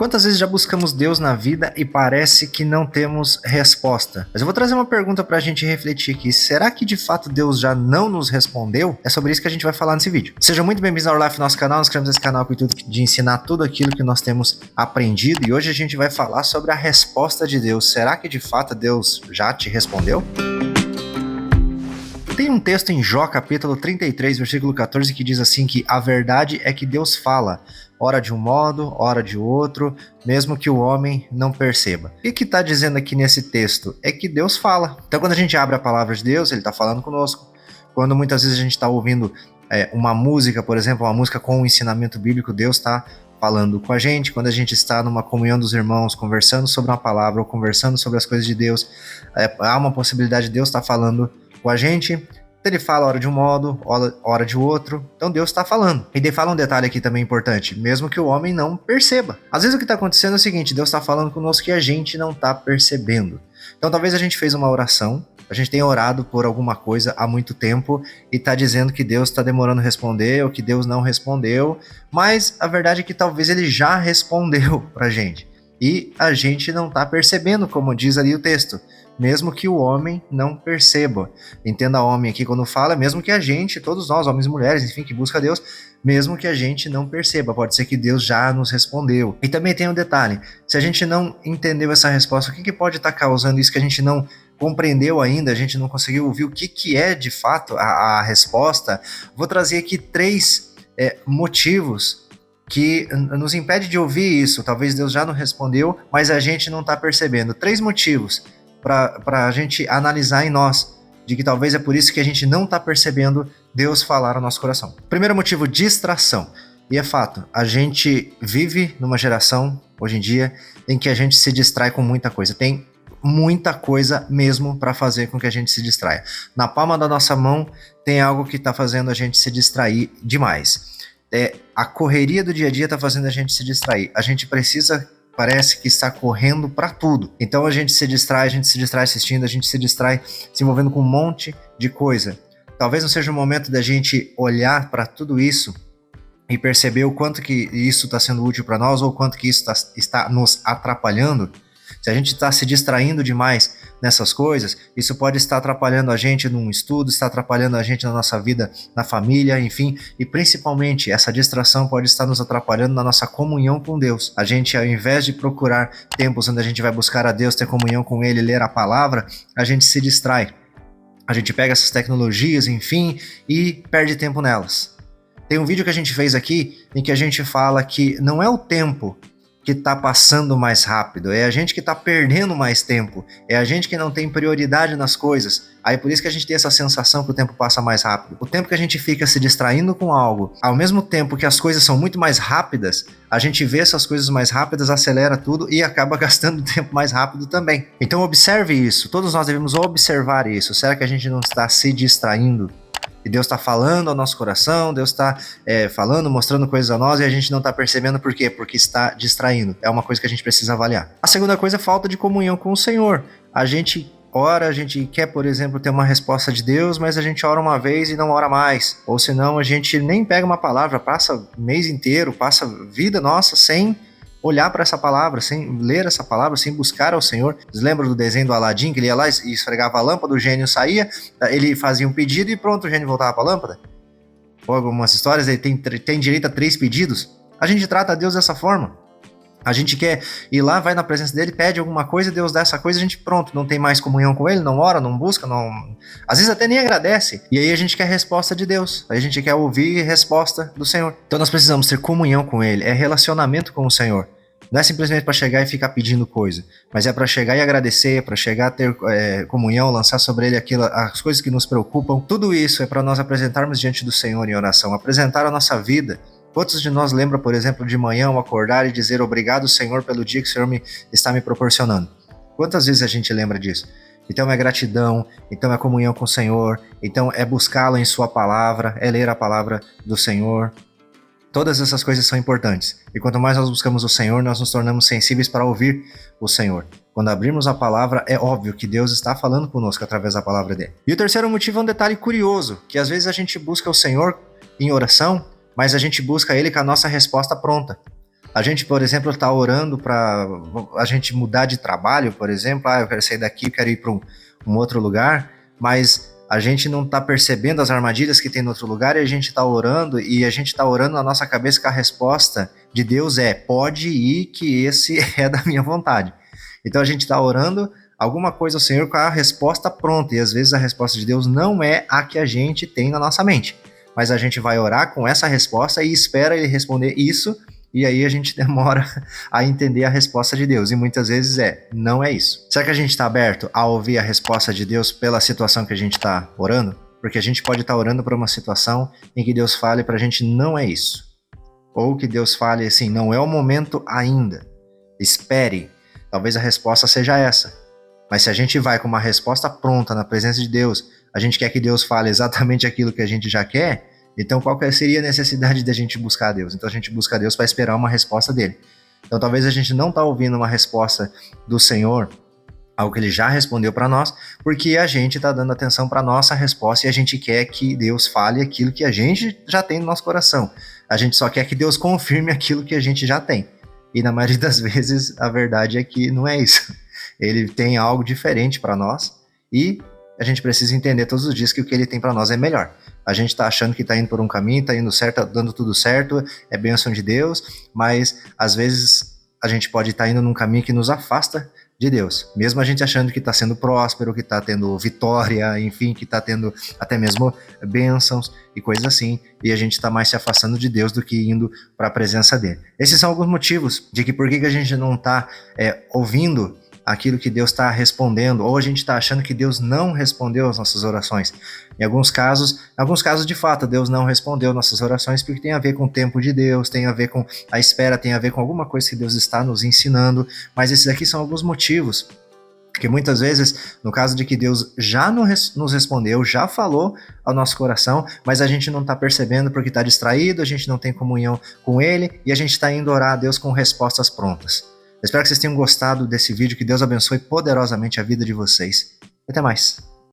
Quantas vezes já buscamos Deus na vida e parece que não temos resposta? Mas eu vou trazer uma pergunta para a gente refletir aqui. Será que de fato Deus já não nos respondeu? É sobre isso que a gente vai falar nesse vídeo. Sejam muito bem-vindos ao Life, nosso canal. Nós criamos esse canal com o intuito de ensinar tudo aquilo que nós temos aprendido. E hoje a gente vai falar sobre a resposta de Deus. Será que de fato Deus já te respondeu? Tem um texto em Jó, capítulo 33, versículo 14, que diz assim que a verdade é que Deus fala, ora de um modo, ora de outro, mesmo que o homem não perceba. O que está dizendo aqui nesse texto? É que Deus fala. Então quando a gente abre a palavra de Deus, Ele está falando conosco. Quando muitas vezes a gente está ouvindo uma música, por exemplo, uma música com um ensinamento bíblico, Deus está falando com a gente. Quando a gente está numa comunhão dos irmãos, conversando sobre uma palavra ou conversando sobre as coisas de Deus, há uma possibilidade de Deus estar falando com a gente. Ele fala hora de um modo, hora de outro, então Deus está falando. E daí fala um detalhe aqui também importante, mesmo que o homem não perceba. Às vezes o que está acontecendo é o seguinte, Deus está falando conosco que a gente não está percebendo. Então talvez a gente fez uma oração, a gente tenha orado por alguma coisa há muito tempo e está dizendo que Deus está demorando a responder ou que Deus não respondeu, mas a verdade é que talvez Ele já respondeu para a gente. E a gente não está percebendo, como diz ali o texto, mesmo que o homem não perceba. Entenda homem aqui quando fala, mesmo que a gente, todos nós, homens e mulheres, enfim, que busca Deus, mesmo que a gente não perceba, pode ser que Deus já nos respondeu. E também tem um detalhe, se a gente não entendeu essa resposta, o que pode estar causando isso que a gente não compreendeu ainda, a gente não conseguiu ouvir o que é de fato a resposta? Vou trazer aqui 3 motivos que nos impede de ouvir isso. Talvez Deus já não respondeu, mas a gente não está percebendo. 3 motivos para a gente analisar em nós, de que talvez é por isso que a gente não está percebendo Deus falar ao nosso coração. Primeiro motivo, distração. E é fato, a gente vive numa geração, hoje em dia, em que a gente se distrai com muita coisa. Tem muita coisa mesmo para fazer com que a gente se distraia. Na palma da nossa mão tem algo que está fazendo a gente se distrair demais. A correria do dia a dia está fazendo a gente se distrair. A gente parece que está correndo para tudo. Então a gente se distrai assistindo, a gente se distrai se envolvendo com um monte de coisa. Talvez não seja o momento da gente olhar para tudo isso e perceber o quanto que isso está sendo útil para nós ou o quanto que isso está nos atrapalhando. Se a gente está se distraindo demais nessas coisas, isso pode estar atrapalhando a gente num estudo, está atrapalhando a gente na nossa vida, na família, enfim. E principalmente, essa distração pode estar nos atrapalhando na nossa comunhão com Deus. A gente, ao invés de procurar tempos onde a gente vai buscar a Deus, ter comunhão com Ele, ler a palavra, a gente se distrai. A gente pega essas tecnologias, enfim, e perde tempo nelas. Tem um vídeo que a gente fez aqui em que a gente fala que não é o tempo que está passando mais rápido, é a gente que está perdendo mais tempo, é a gente que não tem prioridade nas coisas. Aí por isso que a gente tem essa sensação que o tempo passa mais rápido. O tempo que a gente fica se distraindo com algo, ao mesmo tempo que as coisas são muito mais rápidas, a gente vê essas coisas mais rápidas, acelera tudo e acaba gastando tempo mais rápido também. Então observe isso, todos nós devemos observar isso. Será que a gente não está se distraindo? E Deus está falando ao nosso coração, Deus está falando, mostrando coisas a nós e a gente não está percebendo por quê? Porque está distraindo. É uma coisa que a gente precisa avaliar. A segunda coisa é falta de comunhão com o Senhor. A gente ora, a gente quer, por exemplo, ter uma resposta de Deus, mas a gente ora uma vez e não ora mais. Ou senão a gente nem pega uma palavra, passa o mês inteiro, passa a vida nossa sem olhar para essa palavra, sem ler essa palavra, sem buscar ao Senhor. Vocês lembram do desenho do Aladim, que ele ia lá e esfregava a lâmpada, o gênio saía, ele fazia um pedido e pronto, o gênio voltava para a lâmpada? Ou algumas histórias, ele tem direito a 3 pedidos. A gente trata a Deus dessa forma. A gente quer ir lá, vai na presença dele, pede alguma coisa, Deus dá essa coisa, a gente pronto, não tem mais comunhão com ele, não ora, não busca, não... às vezes até nem agradece. E aí a gente quer resposta de Deus, a gente quer ouvir resposta do Senhor. Então nós precisamos ter comunhão com ele, é relacionamento com o Senhor. Não é simplesmente para chegar e ficar pedindo coisa, mas é para chegar e agradecer, para chegar a ter comunhão, lançar sobre ele as coisas que nos preocupam. Tudo isso é para nós apresentarmos diante do Senhor em oração, apresentar a nossa vida. Quantos de nós lembram, por exemplo, de manhã ao acordar e dizer obrigado, Senhor, pelo dia que o Senhor está me proporcionando? Quantas vezes a gente lembra disso? Então é gratidão, então é comunhão com o Senhor, então é buscá-lo em sua palavra, é ler a palavra do Senhor. Todas essas coisas são importantes. E quanto mais nós buscamos o Senhor, nós nos tornamos sensíveis para ouvir o Senhor. Quando abrimos a palavra, é óbvio que Deus está falando conosco através da palavra dele. E o terceiro motivo é um detalhe curioso, que às vezes a gente busca o Senhor em oração, mas a gente busca ele com a nossa resposta pronta. A gente, por exemplo, está orando para a gente mudar de trabalho, por exemplo, eu quero sair daqui, eu quero ir para um outro lugar, mas a gente não está percebendo as armadilhas que tem no outro lugar e a gente está orando, e a gente está orando na nossa cabeça que a resposta de Deus é: pode ir, que esse é da minha vontade. Então a gente está orando alguma coisa ao Senhor com a resposta pronta, e às vezes a resposta de Deus não é a que a gente tem na nossa mente, mas a gente vai orar com essa resposta e espera ele responder isso, e aí a gente demora a entender a resposta de Deus, e muitas vezes não é isso. Será que a gente está aberto a ouvir a resposta de Deus pela situação que a gente está orando? Porque a gente pode estar orando por uma situação em que Deus fale para a gente: não é isso. Ou que Deus fale assim: não é o momento ainda, espere, talvez a resposta seja essa. Mas se a gente vai com uma resposta pronta na presença de Deus, a gente quer que Deus fale exatamente aquilo que a gente já quer, então qual seria a necessidade de a gente buscar a Deus? Então a gente busca a Deus para esperar uma resposta dele. Então talvez a gente não está ouvindo uma resposta do Senhor, algo que ele já respondeu para nós, porque a gente está dando atenção para a nossa resposta e a gente quer que Deus fale aquilo que a gente já tem no nosso coração. A gente só quer que Deus confirme aquilo que a gente já tem. E na maioria das vezes a verdade é que não é isso. Ele tem algo diferente para nós e a gente precisa entender todos os dias que o que ele tem para nós é melhor. A gente está achando que está indo por um caminho, está indo certo, tá dando tudo certo, é bênção de Deus, mas às vezes a gente pode estar indo num caminho que nos afasta de Deus, mesmo a gente achando que está sendo próspero, que está tendo vitória, enfim, que está tendo até mesmo bênçãos e coisas assim, e a gente está mais se afastando de Deus do que indo para a presença dele. Esses são alguns motivos de que por que a gente não está ouvindo aquilo que Deus está respondendo, ou a gente está achando que Deus não respondeu as nossas orações. Em alguns casos de fato, Deus não respondeu nossas orações porque tem a ver com o tempo de Deus, tem a ver com a espera, tem a ver com alguma coisa que Deus está nos ensinando, mas esses aqui são alguns motivos que muitas vezes, no caso de que Deus já nos respondeu, já falou ao nosso coração, mas a gente não está percebendo porque está distraído, a gente não tem comunhão com Ele e a gente está indo orar a Deus com respostas prontas. Eu espero que vocês tenham gostado desse vídeo, que Deus abençoe poderosamente a vida de vocês. Até mais.